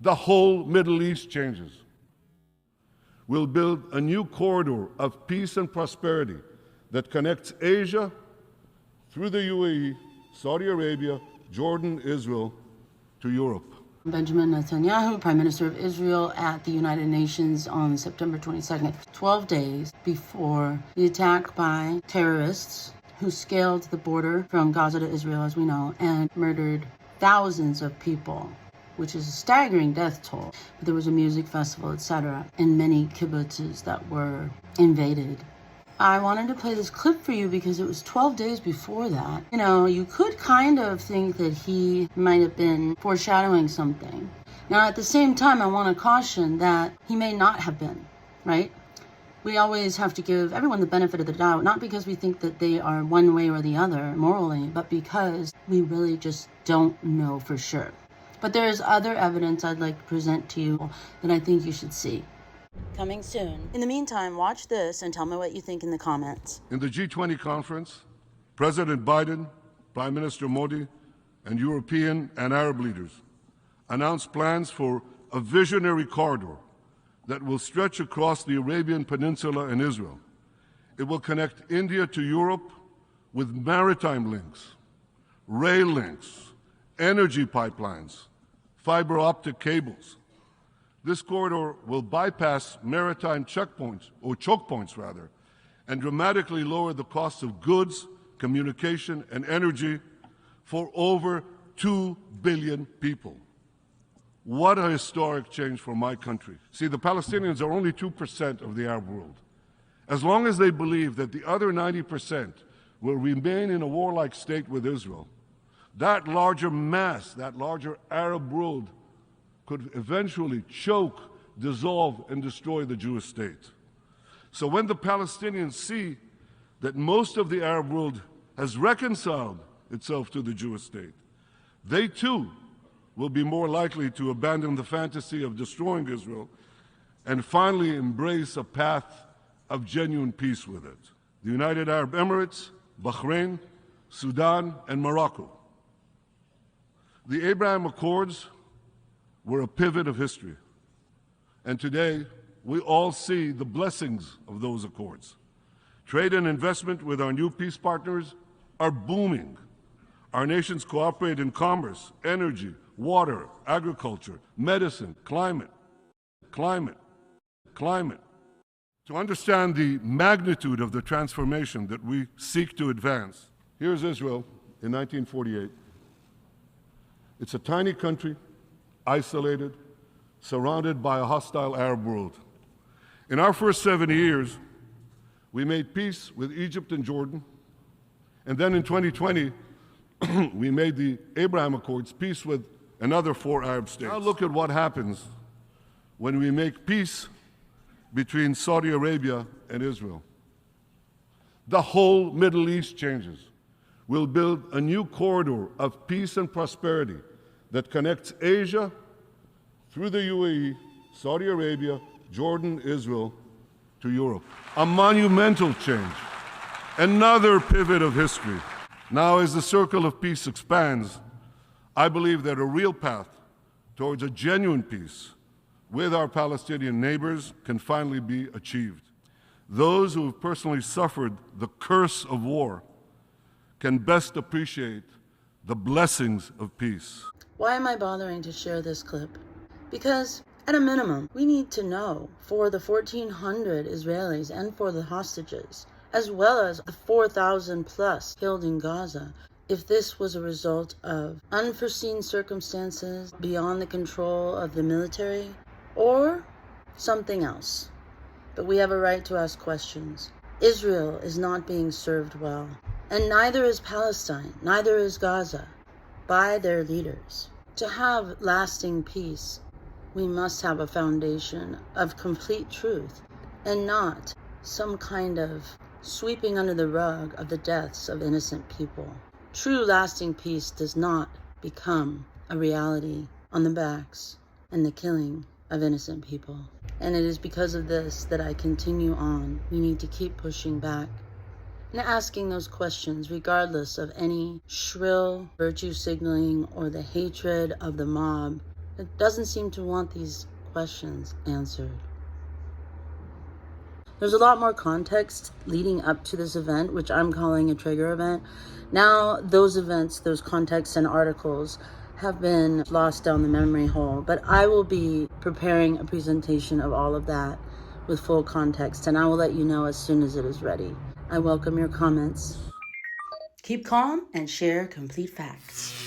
The whole Middle East changes. We'll build a new corridor of peace and prosperity that connects Asia through the UAE, Saudi Arabia, Jordan, Israel, to Europe. Benjamin Netanyahu, Prime Minister of Israel, at the United Nations on September 22nd, 12 days before the attack by terrorists who scaled the border from Gaza to Israel, as we know, and murdered thousands of people, which is a staggering death toll. But there was a music festival, etc., and many kibbutzes that were invaded. I wanted to play this clip for you because it was 12 days before that. You know, you could kind of think that he might have been foreshadowing something. Now, at the same time, I want to caution that he may not have been, right? We always have to give everyone the benefit of the doubt, not because we think that they are one way or the other morally, but because we really just don't know for sure. But there is other evidence I'd like to present to you that I think you should see. Coming soon. In the meantime, watch this and tell me what you think in the comments. In the G20 conference, President Biden, Prime Minister Modi, and European and Arab leaders announced plans for a visionary corridor that will stretch across the Arabian Peninsula and Israel. It will connect India to Europe with maritime links, rail links, energy pipelines, fiber optic cables. This corridor will bypass maritime checkpoints, or choke points rather, and dramatically lower the cost of goods, communication, and energy for over 2 billion people. What a historic change for my country. See, the Palestinians are only 2% of the Arab world. As long as they believe that the other 90% will remain in a warlike state with Israel, that larger mass, that larger Arab world, could eventually choke, dissolve, and destroy the Jewish state. So when the Palestinians see that most of the Arab world has reconciled itself to the Jewish state, they too will be more likely to abandon the fantasy of destroying Israel and finally embrace a path of genuine peace with it. The United Arab Emirates, Bahrain, Sudan, and Morocco. The Abraham Accords were a pivot of history. And today, we all see the blessings of those accords. Trade and investment with our new peace partners are booming. Our nations cooperate in commerce, energy, water, agriculture, medicine, climate. To understand the magnitude of the transformation that we seek to advance, here's Israel in 1948. It's a tiny country, isolated, surrounded by a hostile Arab world. In our first 70 years, we made peace with Egypt and Jordan, and then in 2020, we made the Abraham Accords, peace with another 4 Arab states. Now look at what happens when we make peace between Saudi Arabia and Israel. The whole Middle East changes. We'll build a new corridor of peace and prosperity that connects Asia through the UAE, Saudi Arabia, Jordan, Israel, to Europe. A monumental change, another pivot of history. Now, as the circle of peace expands, I believe that a real path towards a genuine peace with our Palestinian neighbors can finally be achieved. Those who have personally suffered the curse of war can best appreciate the blessings of peace. Why am I bothering to share this clip? Because, at a minimum, we need to know for the 1,400 Israelis and for the hostages, as well as the 4,000 plus killed in Gaza, if this was a result of unforeseen circumstances beyond the control of the military, or something else. But we have a right to ask questions. Israel is not being served well, and neither is Palestine, neither is Gaza, by their leaders. To have lasting peace, we must have a foundation of complete truth and not some kind of sweeping under the rug of the deaths of innocent people. True lasting peace does not become a reality on the backs and the killing of innocent people. And it is because of this that I continue on. We need to keep pushing back and asking those questions regardless of any shrill virtue signaling or the hatred of the mob It doesn't seem to want these questions answered. There's a lot more context leading up to this event, which I'm calling a trigger event. Now, those events, those contexts and articles have been lost down the memory hole, but I will be preparing a presentation of all of that with full context, and I will let you know as soon as it is ready. I welcome your comments. Keep calm and share complete facts.